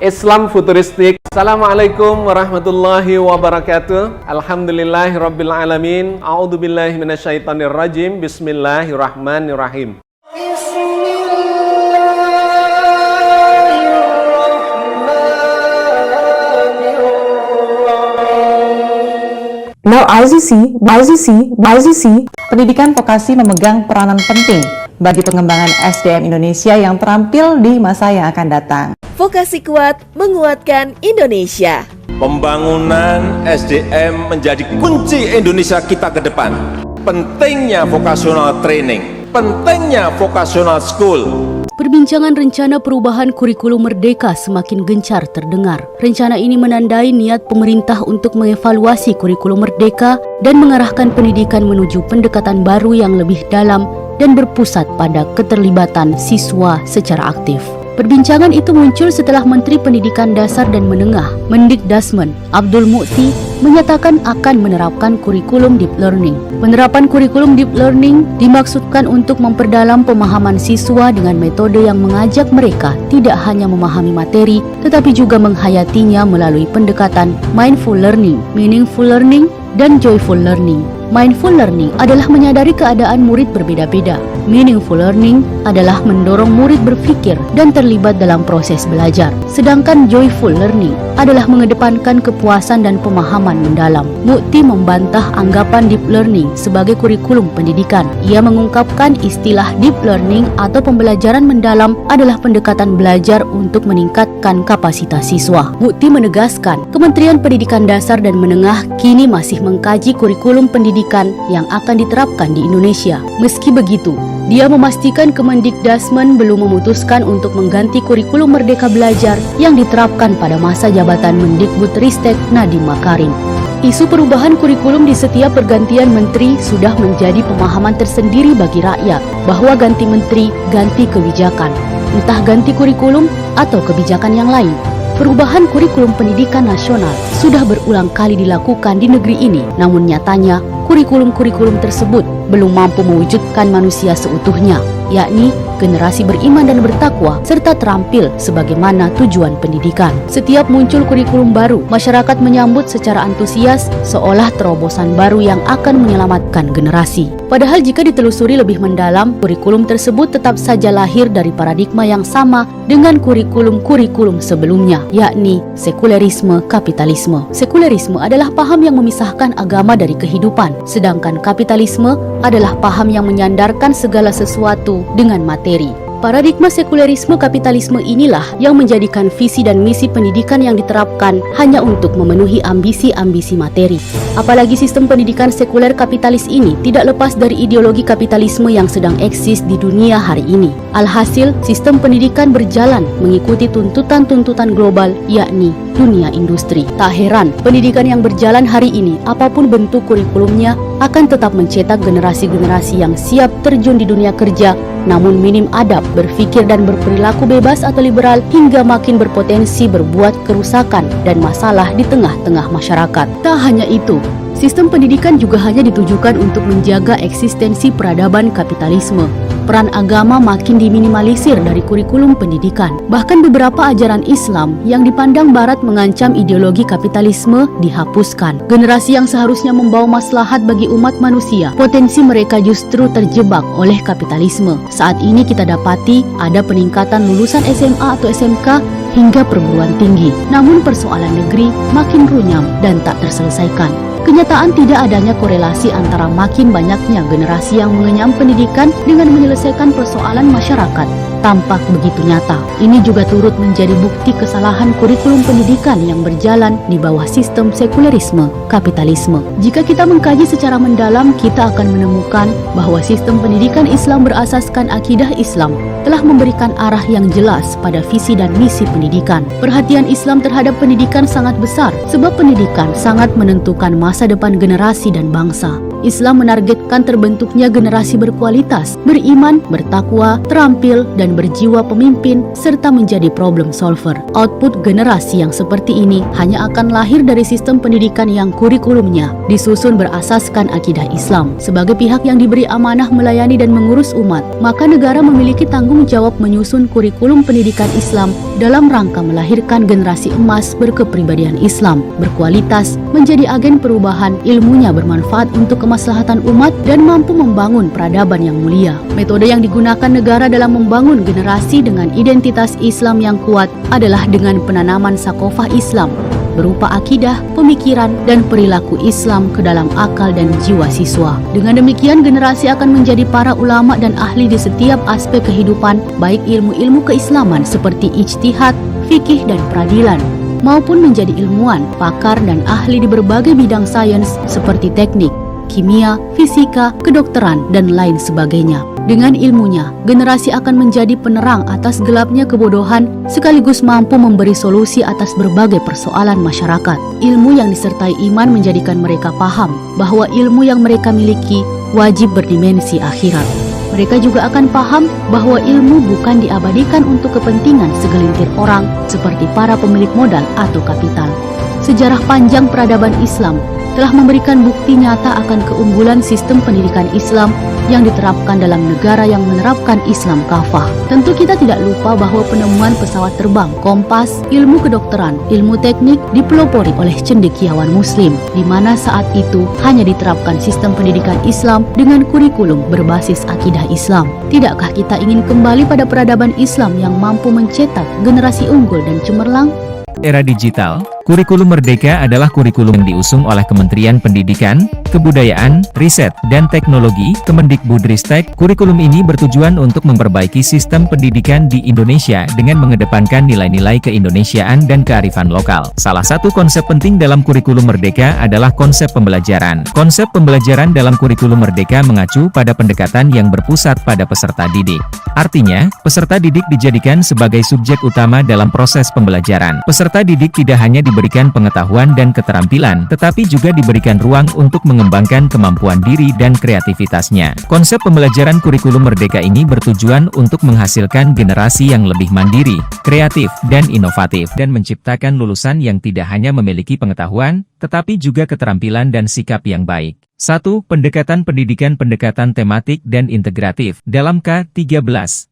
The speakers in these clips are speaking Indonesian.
Islam futuristik. Assalamualaikum warahmatullahi wabarakatuh. Alhamdulillahirabbil alamin. A'udzubillahi minasyaitonirrajim. Bismillahirrahmanirrahim. Now RZC, pendidikan vokasi memegang peranan penting bagi pengembangan SDM Indonesia yang terampil di masa yang akan datang. Vokasi kuat menguatkan Indonesia. Pembangunan SDM menjadi kunci Indonesia kita ke depan. Pentingnya vocational training, pentingnya vocational school. Perbincangan rencana perubahan kurikulum Merdeka semakin gencar terdengar. Rencana ini menandai niat pemerintah untuk mengevaluasi kurikulum Merdeka dan mengarahkan pendidikan menuju pendekatan baru yang lebih dalam dan berpusat pada keterlibatan siswa secara aktif. Perbincangan itu muncul setelah Menteri Pendidikan Dasar dan Menengah, Mendikdasmen, Abdul Mukti, menyatakan akan menerapkan kurikulum deep learning. Penerapan kurikulum deep learning dimaksudkan untuk memperdalam pemahaman siswa dengan metode yang mengajak mereka tidak hanya memahami materi, tetapi juga menghayatinya melalui pendekatan mindful learning, meaningful learning, dan joyful learning. Mindful learning adalah menyadari keadaan murid berbeda-beda. Meaningful learning adalah mendorong murid berpikir dan terlibat dalam proses belajar. Sedangkan joyful learning adalah mengedepankan kepuasan dan pemahaman mendalam. Mukti membantah anggapan deep learning sebagai kurikulum pendidikan. Ia mengungkapkan istilah deep learning atau pembelajaran mendalam adalah pendekatan belajar untuk meningkatkan kapasitas siswa. Mukti menegaskan, Kementerian Pendidikan Dasar dan Menengah kini masih mengkaji kurikulum pendidikan yang akan diterapkan di Indonesia. Meski begitu, dia memastikan Kemendikdasmen belum memutuskan untuk mengganti kurikulum Merdeka Belajar yang diterapkan pada masa jabatan Mendikbudristek Nadiem Makarim. Isu perubahan kurikulum di setiap pergantian menteri sudah menjadi pemahaman tersendiri bagi rakyat bahwa ganti menteri, ganti kebijakan, entah ganti kurikulum atau kebijakan yang lain. Perubahan kurikulum pendidikan nasional sudah berulang kali dilakukan di negeri ini, namun nyatanya kurikulum-kurikulum tersebut belum mampu mewujudkan manusia seutuhnya, yakni generasi beriman dan bertakwa serta terampil sebagaimana tujuan pendidikan. Setiap muncul kurikulum baru, masyarakat menyambut secara antusias seolah terobosan baru yang akan menyelamatkan generasi. Padahal jika ditelusuri lebih mendalam, kurikulum tersebut tetap saja lahir dari paradigma yang sama dengan kurikulum-kurikulum sebelumnya, yakni sekulerisme kapitalisme. Sekulerisme adalah paham yang memisahkan agama dari kehidupan, sedangkan kapitalisme adalah paham yang menyandarkan segala sesuatu dengan materi. Paradigma sekulerisme kapitalisme inilah yang menjadikan visi dan misi pendidikan yang diterapkan hanya untuk memenuhi ambisi-ambisi materi. Apalagi sistem pendidikan sekuler kapitalis ini tidak lepas dari ideologi kapitalisme yang sedang eksis di dunia hari ini. Alhasil, sistem pendidikan berjalan mengikuti tuntutan-tuntutan global, yakni dunia industri. Tak heran, pendidikan yang berjalan hari ini, apapun bentuk kurikulumnya, akan tetap mencetak generasi-generasi yang siap terjun di dunia kerja, namun minim adab, berpikir dan berperilaku bebas atau liberal, hingga makin berpotensi berbuat kerusakan dan masalah di tengah-tengah masyarakat. Tak hanya itu, sistem pendidikan juga hanya ditujukan untuk menjaga eksistensi peradaban kapitalisme. Peran agama makin diminimalisir dari kurikulum pendidikan. Bahkan beberapa ajaran Islam yang dipandang Barat mengancam ideologi kapitalisme dihapuskan. Generasi yang seharusnya membawa maslahat bagi umat manusia, potensi mereka justru terjebak oleh kapitalisme. Saat ini kita dapati ada peningkatan lulusan SMA atau SMK hingga perguruan tinggi. Namun persoalan negeri makin runyam dan tak terselesaikan. Kenyataan tidak adanya korelasi antara makin banyaknya generasi yang mengenyam pendidikan dengan menyelesaikan persoalan masyarakat tampak begitu nyata. Ini juga turut menjadi bukti kesalahan kurikulum pendidikan yang berjalan di bawah sistem sekulerisme kapitalisme. Jika kita mengkaji secara mendalam, kita akan menemukan bahwa sistem pendidikan Islam berasaskan akidah Islam telah memberikan arah yang jelas pada visi dan misi pendidikan. Perhatian Islam terhadap pendidikan sangat besar sebab pendidikan sangat menentukan masa depan generasi dan bangsa. Islam menargetkan terbentuknya generasi berkualitas, beriman, bertakwa, terampil, dan berjiwa pemimpin, serta menjadi problem solver. Output generasi yang seperti ini hanya akan lahir dari sistem pendidikan yang kurikulumnya disusun berasaskan akidah Islam. Sebagai pihak yang diberi amanah melayani dan mengurus umat, maka negara memiliki tanggung jawab menyusun kurikulum pendidikan Islam dalam rangka melahirkan generasi emas berkepribadian Islam, berkualitas, menjadi agen perubahan, ilmunya bermanfaat untuk kemaslahatan umat, dan mampu membangun peradaban yang mulia. Metode yang digunakan negara dalam membangun generasi dengan identitas Islam yang kuat adalah dengan penanaman sakofah Islam, berupa akidah, pemikiran, dan perilaku Islam ke dalam akal dan jiwa siswa. Dengan demikian, generasi akan menjadi para ulama dan ahli di setiap aspek kehidupan, baik ilmu-ilmu keislaman seperti ijtihad, fikih, dan peradilan, maupun menjadi ilmuwan, pakar, dan ahli di berbagai bidang sains seperti teknik, kimia, fisika, kedokteran, dan lain sebagainya. Dengan ilmunya, generasi akan menjadi penerang atas gelapnya kebodohan sekaligus mampu memberi solusi atas berbagai persoalan masyarakat. Ilmu yang disertai iman menjadikan mereka paham bahwa ilmu yang mereka miliki wajib berdimensi akhirat. Mereka juga akan paham bahwa ilmu bukan diabadikan untuk kepentingan segelintir orang seperti para pemilik modal atau kapital. Sejarah panjang peradaban Islam telah memberikan bukti nyata akan keunggulan sistem pendidikan Islam yang diterapkan dalam negara yang menerapkan Islam kafah. Tentu kita tidak lupa bahwa penemuan pesawat terbang, kompas, ilmu kedokteran, ilmu teknik dipelopori oleh cendekiawan Muslim, di mana saat itu hanya diterapkan sistem pendidikan Islam dengan kurikulum berbasis akidah Islam. Tidakkah kita ingin kembali pada peradaban Islam yang mampu mencetak generasi unggul dan cemerlang? Era digital, kurikulum Merdeka adalah kurikulum yang diusung oleh Kementerian Pendidikan, Kebudayaan, Riset, dan Teknologi, Kemendikbudristek. Kurikulum ini bertujuan untuk memperbaiki sistem pendidikan di Indonesia dengan mengedepankan nilai-nilai keindonesiaan dan kearifan lokal. Salah satu konsep penting dalam kurikulum Merdeka adalah konsep pembelajaran. Konsep pembelajaran dalam kurikulum Merdeka mengacu pada pendekatan yang berpusat pada peserta didik. Artinya, peserta didik dijadikan sebagai subjek utama dalam proses pembelajaran. Peserta didik tidak hanya diberikan pengetahuan dan keterampilan, tetapi juga diberikan ruang untuk mengembangkan kemampuan diri dan kreativitasnya. Konsep pembelajaran kurikulum Merdeka ini bertujuan untuk menghasilkan generasi yang lebih mandiri, kreatif, dan inovatif, dan menciptakan lulusan yang tidak hanya memiliki pengetahuan, tetapi juga keterampilan dan sikap yang baik. 1. Pendekatan pendidikan. Pendekatan tematik dan integratif. Dalam K13,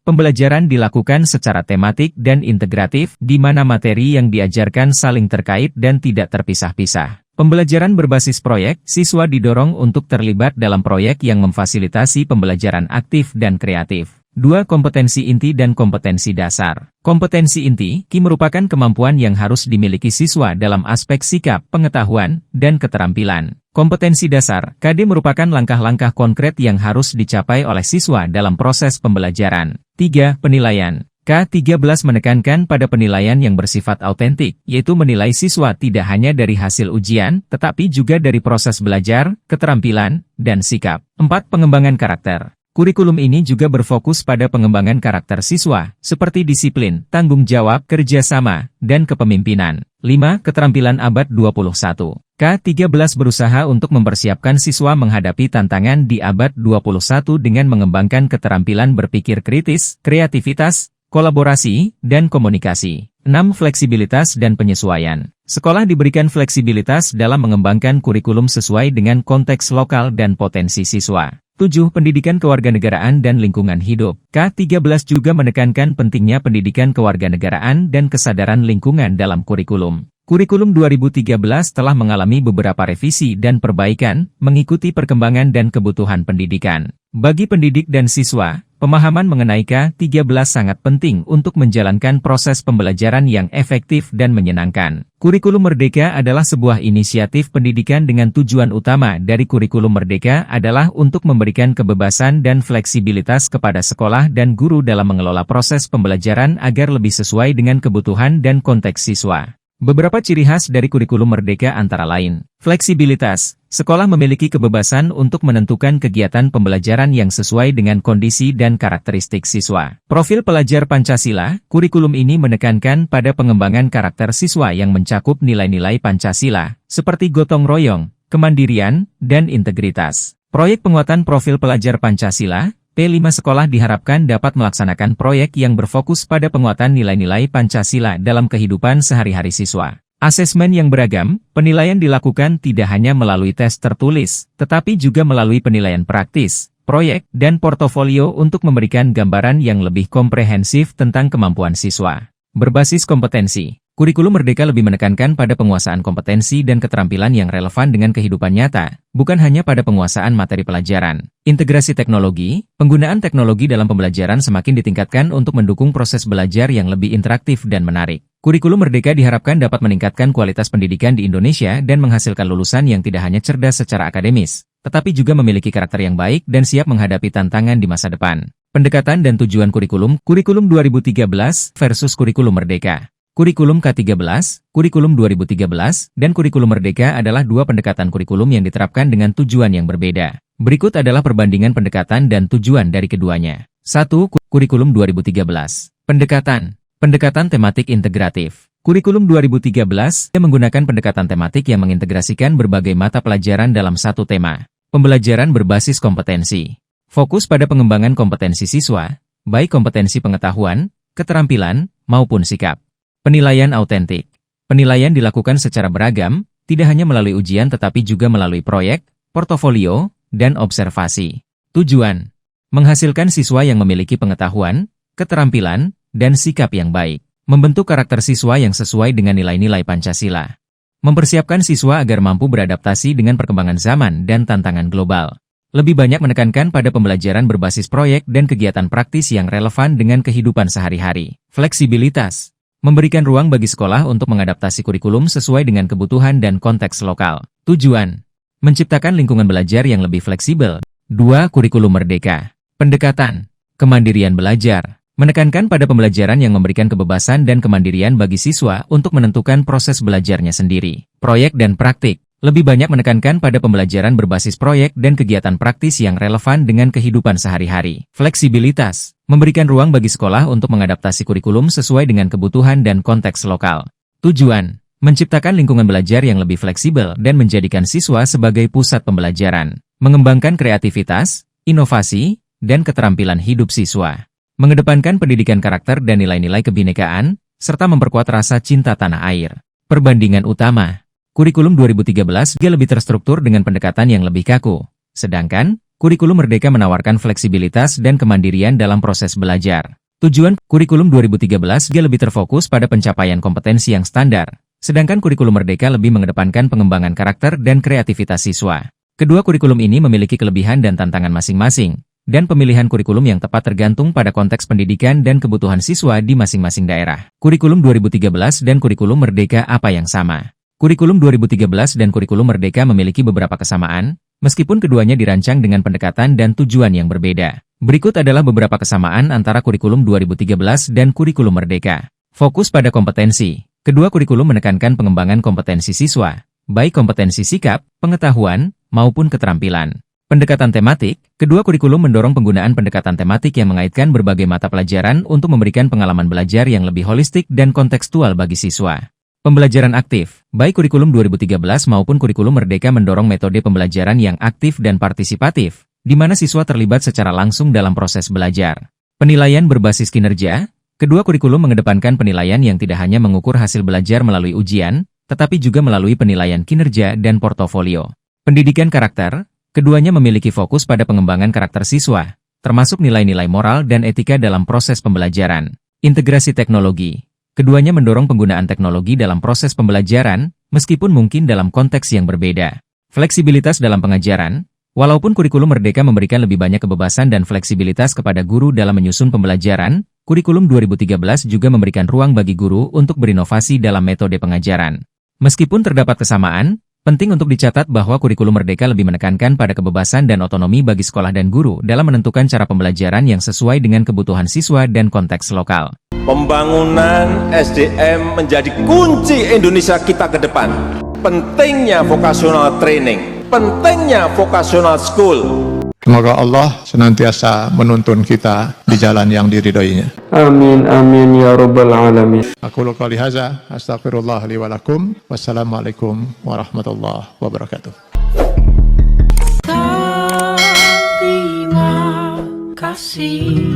pembelajaran dilakukan secara tematik dan integratif, di mana materi yang diajarkan saling terkait dan tidak terpisah-pisah. Pembelajaran berbasis proyek, siswa didorong untuk terlibat dalam proyek yang memfasilitasi pembelajaran aktif dan kreatif. 2. Kompetensi inti dan kompetensi dasar. Kompetensi inti, merupakan kemampuan yang harus dimiliki siswa dalam aspek sikap, pengetahuan, dan keterampilan. Kompetensi dasar, KD merupakan langkah-langkah konkret yang harus dicapai oleh siswa dalam proses pembelajaran. 3. Penilaian. K13 menekankan pada penilaian yang bersifat autentik, yaitu menilai siswa tidak hanya dari hasil ujian, tetapi juga dari proses belajar, keterampilan, dan sikap. 4. Pengembangan karakter. Kurikulum ini juga berfokus pada pengembangan karakter siswa, seperti disiplin, tanggung jawab, kerjasama, dan kepemimpinan. 5. Keterampilan abad 21. K13 berusaha untuk mempersiapkan siswa menghadapi tantangan di abad 21 dengan mengembangkan keterampilan berpikir kritis, kreativitas, kolaborasi, dan komunikasi. 6. Fleksibilitas dan penyesuaian. Sekolah diberikan fleksibilitas dalam mengembangkan kurikulum sesuai dengan konteks lokal dan potensi siswa. 7. Pendidikan kewarganegaraan dan lingkungan hidup. K13 juga menekankan pentingnya pendidikan kewarganegaraan dan kesadaran lingkungan dalam kurikulum. Kurikulum 2013 telah mengalami beberapa revisi dan perbaikan, mengikuti perkembangan dan kebutuhan pendidikan. Bagi pendidik dan siswa, pemahaman mengenai K13 sangat penting untuk menjalankan proses pembelajaran yang efektif dan menyenangkan. Kurikulum Merdeka adalah sebuah inisiatif pendidikan dengan tujuan utama dari Kurikulum Merdeka adalah untuk memberikan kebebasan dan fleksibilitas kepada sekolah dan guru dalam mengelola proses pembelajaran agar lebih sesuai dengan kebutuhan dan konteks siswa. Beberapa ciri khas dari Kurikulum Merdeka antara lain, fleksibilitas. Sekolah memiliki kebebasan untuk menentukan kegiatan pembelajaran yang sesuai dengan kondisi dan karakteristik siswa. Profil pelajar Pancasila, kurikulum ini menekankan pada pengembangan karakter siswa yang mencakup nilai-nilai Pancasila, seperti gotong royong, kemandirian, dan integritas. Proyek penguatan profil pelajar Pancasila, P5 sekolah diharapkan dapat melaksanakan proyek yang berfokus pada penguatan nilai-nilai Pancasila dalam kehidupan sehari-hari siswa. Asesmen yang beragam, penilaian dilakukan tidak hanya melalui tes tertulis, tetapi juga melalui penilaian praktis, proyek, dan portofolio untuk memberikan gambaran yang lebih komprehensif tentang kemampuan siswa. Berbasis kompetensi, kurikulum Merdeka lebih menekankan pada penguasaan kompetensi dan keterampilan yang relevan dengan kehidupan nyata, bukan hanya pada penguasaan materi pelajaran. Integrasi teknologi, penggunaan teknologi dalam pembelajaran semakin ditingkatkan untuk mendukung proses belajar yang lebih interaktif dan menarik. Kurikulum Merdeka diharapkan dapat meningkatkan kualitas pendidikan di Indonesia dan menghasilkan lulusan yang tidak hanya cerdas secara akademis, tetapi juga memiliki karakter yang baik dan siap menghadapi tantangan di masa depan. Pendekatan dan tujuan kurikulum 2013 versus Kurikulum Merdeka. Kurikulum K13, Kurikulum 2013, dan Kurikulum Merdeka adalah dua pendekatan kurikulum yang diterapkan dengan tujuan yang berbeda. Berikut adalah perbandingan pendekatan dan tujuan dari keduanya. 1. Kurikulum 2013. Pendekatan tematik integratif. Kurikulum 2013 menggunakan pendekatan tematik yang mengintegrasikan berbagai mata pelajaran dalam satu tema. Pembelajaran berbasis kompetensi. Fokus pada pengembangan kompetensi siswa, baik kompetensi pengetahuan, keterampilan, maupun sikap. Penilaian autentik. Penilaian dilakukan secara beragam, tidak hanya melalui ujian tetapi juga melalui proyek, portofolio, dan observasi. Tujuan: menghasilkan siswa yang memiliki pengetahuan, keterampilan, dan sikap yang baik. Membentuk karakter siswa yang sesuai dengan nilai-nilai Pancasila. Mempersiapkan siswa agar mampu beradaptasi dengan perkembangan zaman dan tantangan global. Lebih banyak menekankan pada pembelajaran berbasis proyek dan kegiatan praktis yang relevan dengan kehidupan sehari-hari. Fleksibilitas. Memberikan ruang bagi sekolah untuk mengadaptasi kurikulum sesuai dengan kebutuhan dan konteks lokal. Tujuan: menciptakan lingkungan belajar yang lebih fleksibel. 2. Kurikulum Merdeka. Pendekatan. Kemandirian belajar. Menekankan pada pembelajaran yang memberikan kebebasan dan kemandirian bagi siswa untuk menentukan proses belajarnya sendiri. Proyek dan praktik. Lebih banyak menekankan pada pembelajaran berbasis proyek dan kegiatan praktis yang relevan dengan kehidupan sehari-hari. Fleksibilitas. Memberikan ruang bagi sekolah untuk mengadaptasi kurikulum sesuai dengan kebutuhan dan konteks lokal. Tujuan: menciptakan lingkungan belajar yang lebih fleksibel dan menjadikan siswa sebagai pusat pembelajaran. Mengembangkan kreativitas, inovasi, dan keterampilan hidup siswa. Mengedepankan pendidikan karakter dan nilai-nilai kebinekaan, serta memperkuat rasa cinta tanah air. Perbandingan utama. Kurikulum 2013 lebih terstruktur dengan pendekatan yang lebih kaku. Sedangkan, Kurikulum Merdeka menawarkan fleksibilitas dan kemandirian dalam proses belajar. Tujuan Kurikulum 2013 lebih terfokus pada pencapaian kompetensi yang standar. Sedangkan Kurikulum Merdeka lebih mengedepankan pengembangan karakter dan kreativitas siswa. Kedua kurikulum ini memiliki kelebihan dan tantangan masing-masing, dan pemilihan kurikulum yang tepat tergantung pada konteks pendidikan dan kebutuhan siswa di masing-masing daerah. Kurikulum 2013 dan Kurikulum Merdeka apa yang sama? Kurikulum 2013 dan Kurikulum Merdeka memiliki beberapa kesamaan, meskipun keduanya dirancang dengan pendekatan dan tujuan yang berbeda. Berikut adalah beberapa kesamaan antara Kurikulum 2013 dan Kurikulum Merdeka. Fokus pada kompetensi. Kedua kurikulum menekankan pengembangan kompetensi siswa, baik kompetensi sikap, pengetahuan, maupun keterampilan. Pendekatan tematik. Kedua kurikulum mendorong penggunaan pendekatan tematik yang mengaitkan berbagai mata pelajaran untuk memberikan pengalaman belajar yang lebih holistik dan kontekstual bagi siswa. Pembelajaran aktif. Baik kurikulum 2013 maupun Kurikulum Merdeka mendorong metode pembelajaran yang aktif dan partisipatif, di mana siswa terlibat secara langsung dalam proses belajar. Penilaian berbasis kinerja. Kedua kurikulum mengedepankan penilaian yang tidak hanya mengukur hasil belajar melalui ujian, tetapi juga melalui penilaian kinerja dan portofolio. Pendidikan karakter. Keduanya memiliki fokus pada pengembangan karakter siswa, termasuk nilai-nilai moral dan etika dalam proses pembelajaran. Integrasi teknologi. Keduanya mendorong penggunaan teknologi dalam proses pembelajaran, meskipun mungkin dalam konteks yang berbeda. Fleksibilitas dalam pengajaran. Walaupun Kurikulum Merdeka memberikan lebih banyak kebebasan dan fleksibilitas kepada guru dalam menyusun pembelajaran, Kurikulum 2013 juga memberikan ruang bagi guru untuk berinovasi dalam metode pengajaran. Meskipun terdapat kesamaan, penting untuk dicatat bahwa Kurikulum Merdeka lebih menekankan pada kebebasan dan otonomi bagi sekolah dan guru dalam menentukan cara pembelajaran yang sesuai dengan kebutuhan siswa dan konteks lokal. Pembangunan SDM menjadi kunci Indonesia kita ke depan. Pentingnya vocational training, pentingnya vocational school. Semoga Allah senantiasa menuntun kita di jalan yang diridhoinya. Amin amin ya rabbal alamin. Aku qouli hadza, astaghfirullah li wa lakum. Wassalamualaikum warahmatullahi wabarakatuh. kasih.